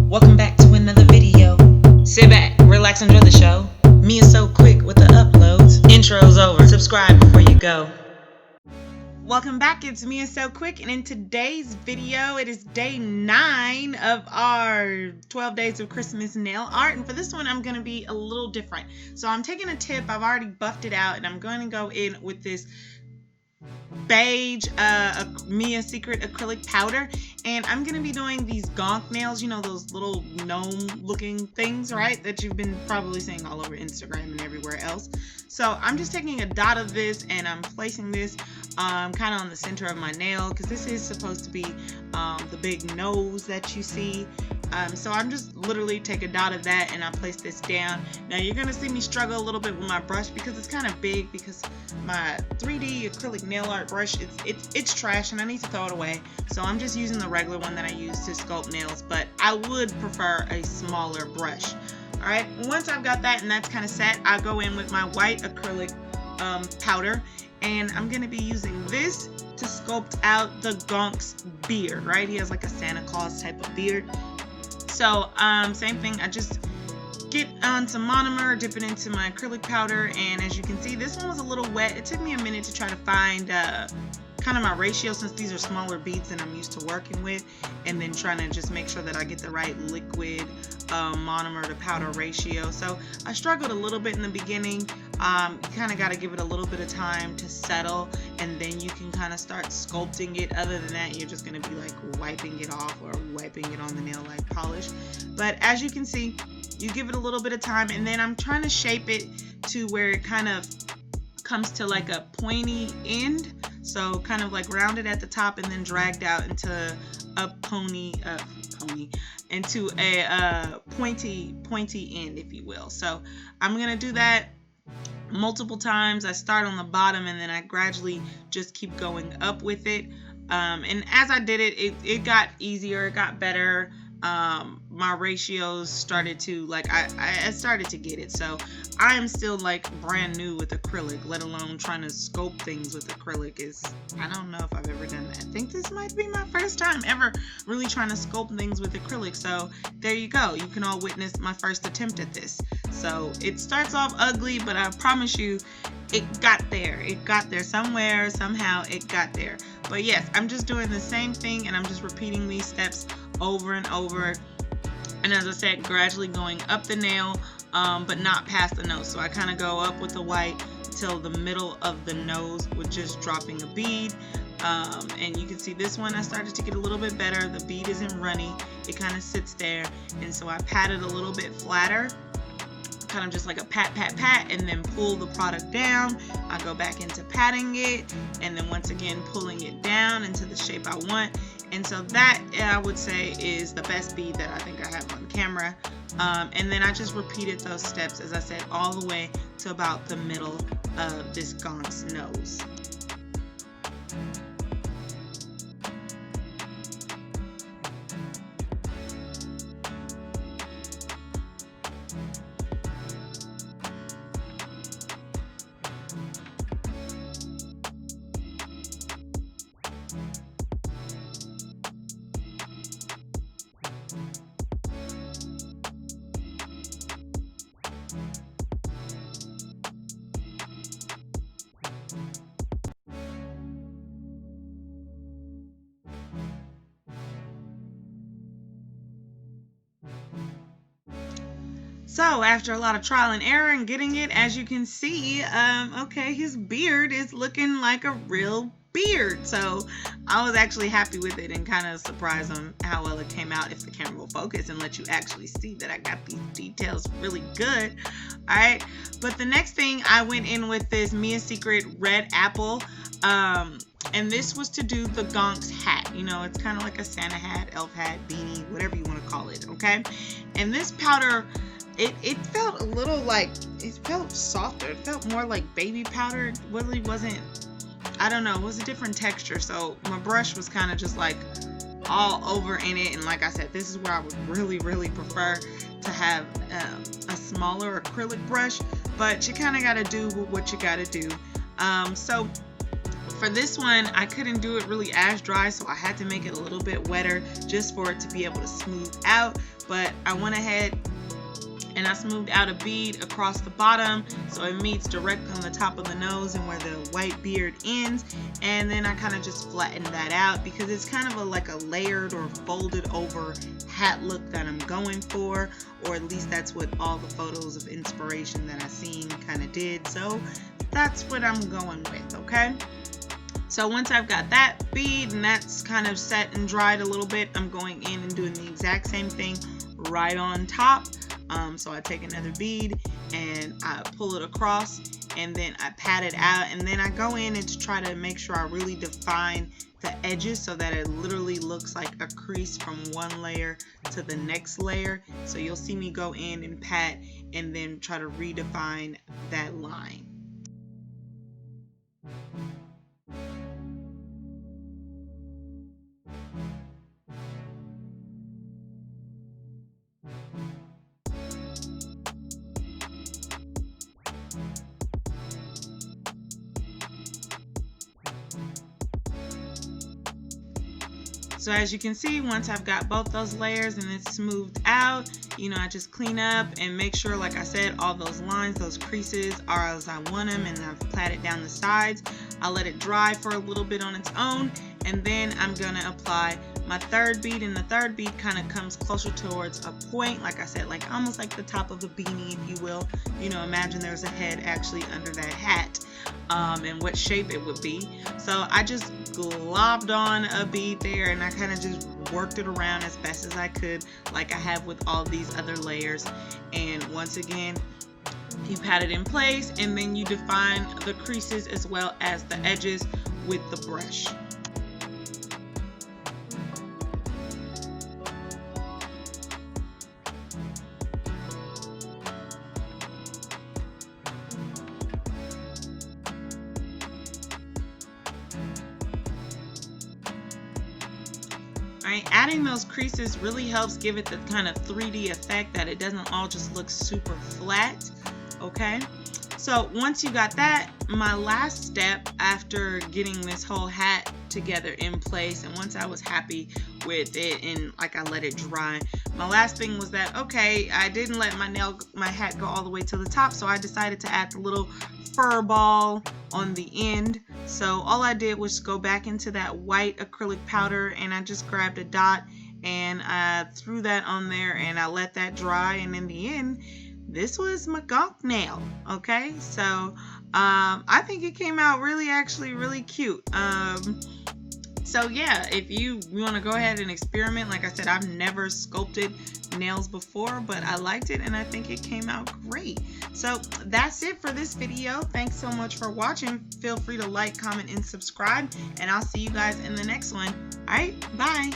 Welcome back to another video. Sit back, relax, enjoy the show. MeiaSoQuick with the uploads. Intro's over. Subscribe before you go. Welcome back, it's MeiaSoQuick, and in today's video, it is day 9 of our 12 days of Christmas nail art, and for this one, I'm going to be a little different. So I'm taking a tip, I've already buffed it out, and I'm going to go in with this beige Mia Secret acrylic powder, and I'm gonna be doing these gonk nails, you know, those little gnome looking things, right, that you've been probably seeing all over Instagram and everywhere else. So I'm just taking a dot of this and I'm placing this kind of on the center of my nail, because this is supposed to be the big nose that you see. So I'm just literally take a dot of that and I place this down. Now you're gonna see me struggle a little bit with my brush because it's kind of big, because my 3D acrylic nail art brush, it's trash and I need to throw it away. So I'm just using the regular one that I use to sculpt nails, but I would prefer a smaller brush. Alright, once I've got that and that's kind of set, I'll go in with my white acrylic powder, and I'm going to be using this to sculpt out the gonk's beard, right? He has like a Santa Claus type of beard. So same thing, I just get on some monomer, dip it into my acrylic powder, and as you can see, this one was a little wet. It took me a minute to try to find kind of my ratio, since these are smaller beads than I'm used to working with, and then trying to just make sure that I get the right liquid monomer to powder ratio. So I struggled a little bit in the beginning. You kind of got to give it a little bit of time to settle, and then you can kind of start sculpting it. Other than that, you're just going to be like wiping it off or wiping it on the nail like polish. But as you can see, you give it a little bit of time, and then I'm trying to shape it to where it kind of comes to like a pointy end. So kind of like rounded at the top and then dragged out into a pointy end, if you will. So I'm gonna do that multiple times. I start on the bottom and then I gradually just keep going up with it. And as I did it, it got easier, it got better. My ratios started to, like, I started to get it. So I am still like brand new with acrylic, let alone trying to sculpt things with acrylic. I don't know if I've ever done that. I think this might be my first time ever really trying to sculpt things with acrylic. So there you go, you can all witness my first attempt at this. So it starts off ugly, but I promise you it got there. It got there somewhere, somehow it got there. But yes, I'm just doing the same thing and I'm just repeating these steps over and over, and as I said, gradually going up the nail, but not past the nose. So I kind of go up with the white till the middle of the nose with just dropping a bead. And you can see this one I started to get a little bit better. The bead isn't runny, it kind of sits there, and so I pat it a little bit flatter, kind of just like a pat, and then pull the product down. I go back into patting it, and then once again pulling it down into the shape I want. And so that, I would say, is the best bead that I think I have on camera. And then I just repeated those steps, as I said, all the way to about the middle of this gonk's nose. So after a lot of trial and error and getting it, as you can see, okay, his beard is looking like a real beard. So I was actually happy with it and kind of surprised on how well it came out, if the camera will focus and let you actually see that I got these details really good. All right, but the next thing, I went in with this Mia Secret Red Apple, and this was to do the gonk's hat. You know, it's kind of like a Santa hat, elf hat, beanie, whatever you want to call it, okay? And this powder, it felt a little like, it felt softer, it felt more like baby powder. It really wasn't, I don't know, it was a different texture. So my brush was kind of just like all over in it, and like I said, this is where I would really prefer to have a smaller acrylic brush, but you kind of got to do what you got to do. So For this one, I couldn't do it really as dry, so I had to make it a little bit wetter just for it to be able to smooth out. But I went ahead and I smoothed out a bead across the bottom so it meets directly on the top of the nose and where the white beard ends. And then I kind of just flattened that out because it's kind of like a layered or folded over hat look that I'm going for, or at least that's what all the photos of inspiration that I've seen kind of did. So that's what I'm going with, okay? So once I've got that bead and that's kind of set and dried a little bit, I'm going in and doing the exact same thing right on top. So I take another bead and I pull it across and then I pat it out, and then I go in and try to make sure I really define the edges so that it literally looks like a crease from one layer to the next layer. So you'll see me go in and pat and then try to redefine that line. So as you can see, once I've got both those layers and it's smoothed out, you know, I just clean up and make sure, like I said, all those lines, those creases are as I want them, and I've patted down the sides. I let it dry for a little bit on its own, and then I'm gonna apply my third bead, and the third bead kind of comes closer towards a point, like I said, like almost like the top of a beanie, if you will. You know, imagine there's a head actually under that hat, and what shape it would be. So I just globbed on a bead there, and I kind of just worked it around as best as I could, like I have with all these other layers. And once again, you pat it in place, and then you define the creases as well as the edges with the brush. Right, adding those creases really helps give it the kind of 3D effect that it doesn't all just look super flat, okay? So once you got that, my last step after getting this whole hat together in place, and once I was happy with it and like I let it dry, my last thing was that, okay, I didn't let my hat go all the way to the top, so I decided to add the little fur ball on the end. So all I did was go back into that white acrylic powder, and I just grabbed a dot and I threw that on there and I let that dry, and in the end, this was my gonk nail. Okay, so I think it came out actually really cute. So yeah, if you want to go ahead and experiment, like I said, I've never sculpted nails before, but I liked it and I think it came out great. So that's it for this video. Thanks so much for watching. Feel free to like, comment, and subscribe, and I'll see you guys in the next one. All right, bye.